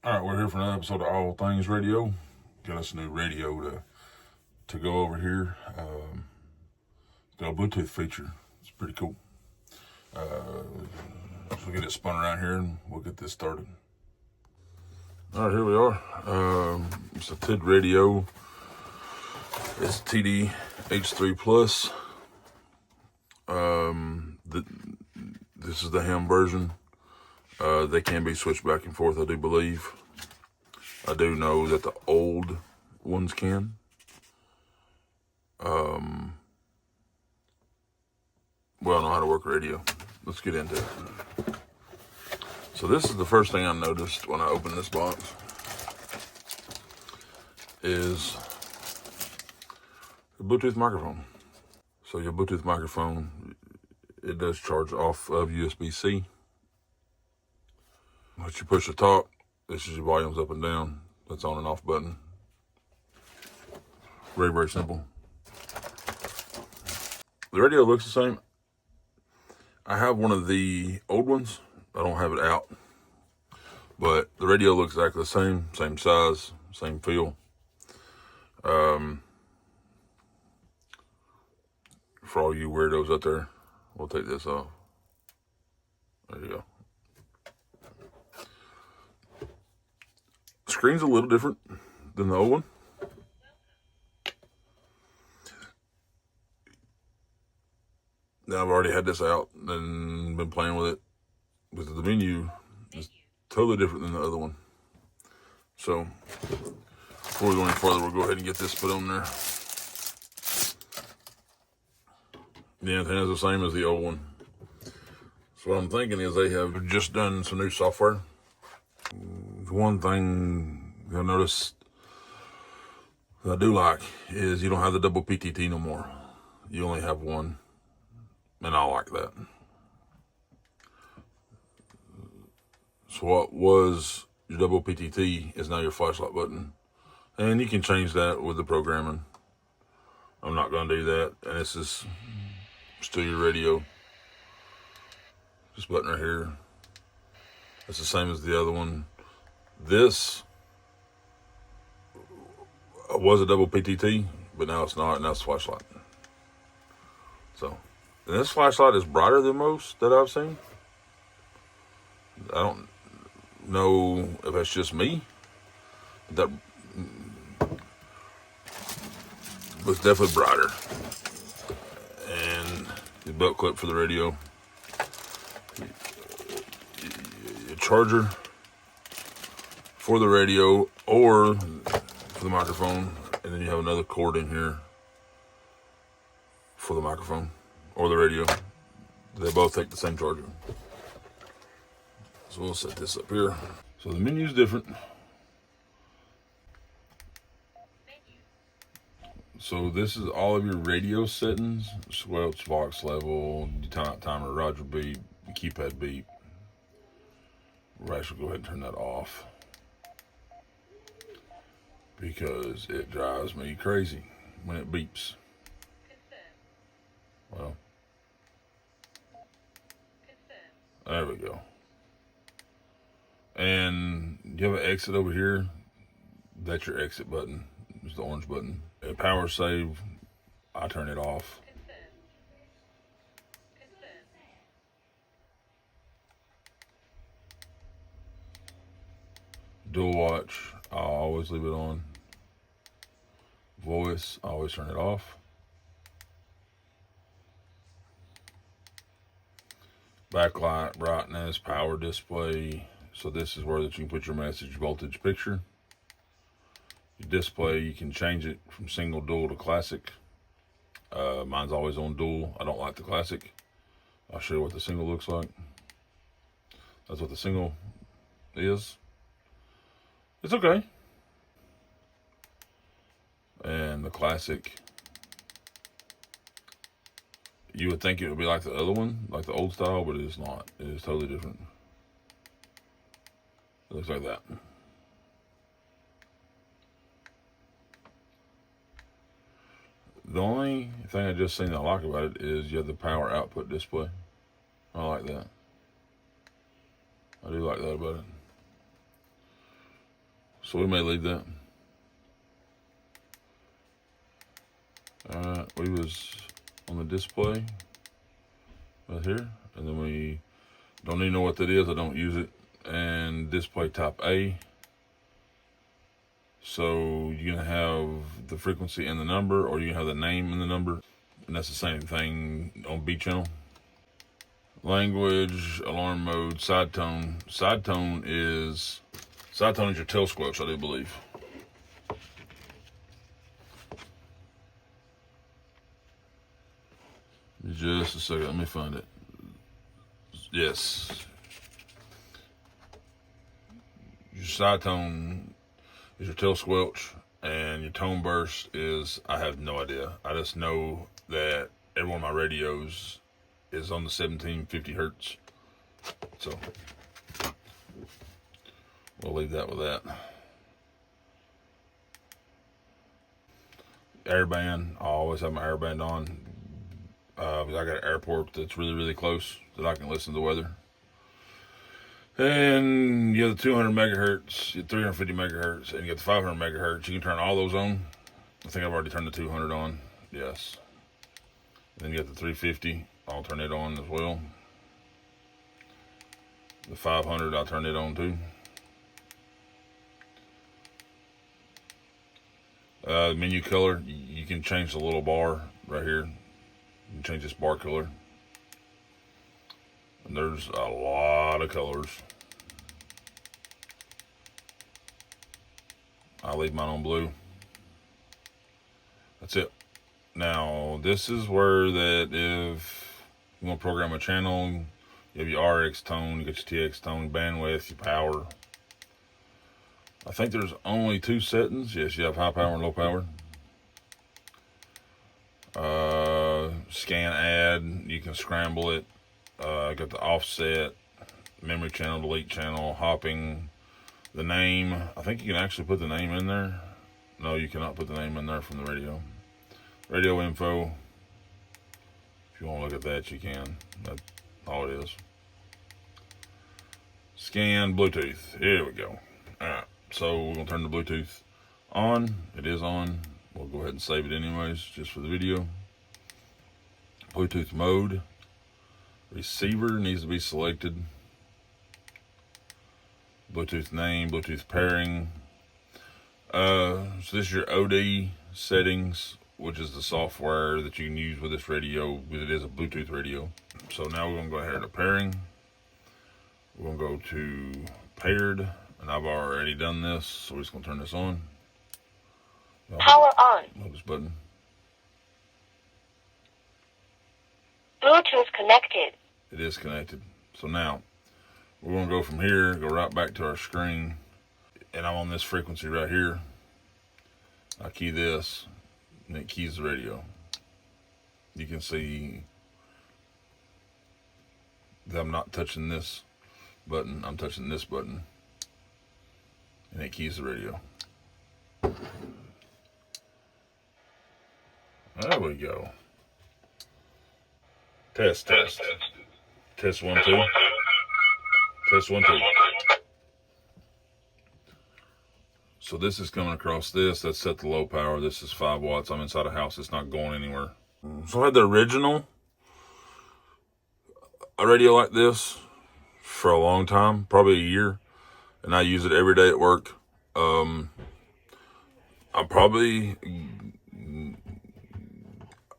All right, we're here for another episode of All Things Radio. Got us a new radio to go over here. Got a Bluetooth feature. It's pretty cool. So we'll get it spun around here and we'll get this started. All right, here we are. It's a Tidradio. It's TD-H3 plus. This is the ham version. They can be switched back and forth, I do believe. I do know that the old ones can. Well, I know how to work radio. Let's get into it. So this is the first thing I noticed when I opened this box is the Bluetooth microphone. So your Bluetooth microphone, it does charge off of USB-C. Once you push the top, this is your volumes up and down. That's on and off button. Very, very simple. The radio looks the same. I have one of the old ones. I don't have it out. But the radio looks exactly the same size, same feel. For all you weirdos out there, we'll take this off. There you go. Screen's a little different than the old one. Now I've already had this out and been playing with it. But the menu is totally different than the other one. So before we go any further, we'll go ahead and get this put on there. The antenna is the same as the old one. So what I'm thinking is they have just done some new software. One thing you'll notice that I do like is you don't have the double PTT no more. You only have one, and I like that. So what was your double PTT is now your flashlight button, and you can change that with the programming. I'm not going to do that, and this is still your radio. This button right here. It's the same as the other one. This was a double PTT, but now it's not, and that's flashlight. So, and this flashlight is brighter than most that I've seen. I don't know if that's just me. That was definitely brighter. And the belt clip for the radio. Your charger for the radio or for the microphone, and then you have another cord in here for the microphone or the radio. They both take the same charger. So we'll set this up here. So the menu is different. So this is all of your radio settings: squelch, Vox level, timer, Roger beep, keypad beep. We'll actually go ahead and turn that off, because it drives me crazy when it beeps. Well, there we go. And you have an exit over here. That's your exit button. It's the orange button. A power save, I turn it off. Dual watch, I always leave it on. Voice, I always turn it off. Backlight, brightness, power display. So this is where that you can put your message, voltage, picture. Your display, you can change it from single, dual to classic. Mine's always on dual. I don't like the classic. I'll show you what the single looks like. That's what the single is. It's okay. And the classic, you would think it would be like the other one, like the old style, but it is not. It is totally different. It looks like that. The only thing I just seen that I like about it is you have the power output display. I like that. I do like that about it. So we may leave that. We was on the display right here, and then we don't even know what that is. I don't use it. And display type A. So you can have the frequency and the number, or you can have the name and the number, and that's the same thing on B channel. Language, alarm mode, side tone. Side tone is your tail squelch, I do believe. Just a second, let me find it. Yes. Your side tone is your tail squelch, and your tone burst is, I have no idea. I just know that every one of my radios is on the 1750 hertz. So we'll leave that with that. Airband, I always have my airband on. I got an airport that's really, really close that I can listen to the weather. And you have the 200 megahertz, you have 350 megahertz, and you got the 500 megahertz. You can turn all those on. I think I've already turned the 200 on. Yes. And then you got the 350. I'll turn it on as well. The 500, I'll turn it on too. Menu color, you can change the little bar right here. You can change this bar color. And there's a lot of colors. I'll leave mine on blue. That's it. Now, this is where that if you want to program a channel, you have your RX tone, you got your TX tone, bandwidth, your power. I think there's only 2 settings. Yes, you have high power and low power. Scan add, you can scramble it. Got the offset, memory channel, delete channel, hopping, the name. I think you can actually put the name in there. No, you cannot put the name in there from the radio. Radio info. If you want to look at that, you can. That's all it is. Scan Bluetooth. Here we go. Alright, so we're going to turn the Bluetooth on. It is on. We'll go ahead and save it anyways, just for the video. Bluetooth mode. Receiver needs to be selected. Bluetooth name, Bluetooth pairing. So this is your OD settings, which is the software that you can use with this radio, because it is a Bluetooth radio. So now we're going to go ahead to pairing. We're going to go to paired, and I've already done this, so we're just going to turn this on. Power on. Hold this button. Bluetooth connected. It is connected. So now we're going to go from here, go right back to our screen, and I'm on this frequency right here. I key this, and it keys the radio. You can see that I'm not touching this button, I'm touching this button, and it keys the radio. There we go. Test. Test 1, 2. Test 1, 2. So this is coming across this. That's set to low power. This is 5 watts. I'm inside a house. It's not going anywhere. So I had the original a radio like this for a long time, probably a year, and I use it every day at work. I'm probably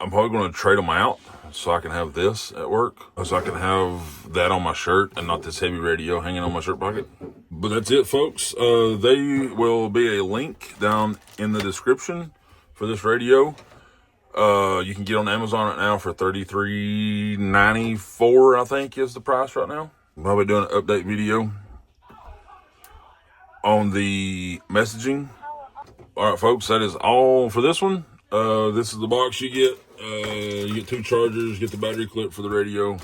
going to trade them out so I can have this at work, so I can have that on my shirt and not this heavy radio hanging on my shirt pocket. But that's it, folks. There will be a link down in the description for this radio. You can get on Amazon right now for $33.94, I think is the price right now. I'm probably doing an update video on the messaging. All right, folks, that is all for this one. This is the box you get. You get 2 chargers, get the battery clip for the radio.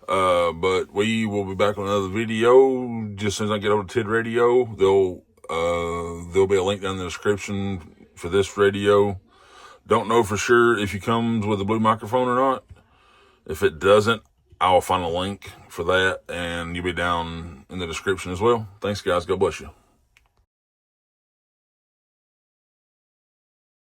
But we will be back on another video just as soon as I get over to Tidradio. There'll be a link down in the description for this radio. Don't know for sure if it comes with a blue microphone or not. If it doesn't, I'll find a link for that, and you'll be down in the description as well. Thanks, guys. God bless you.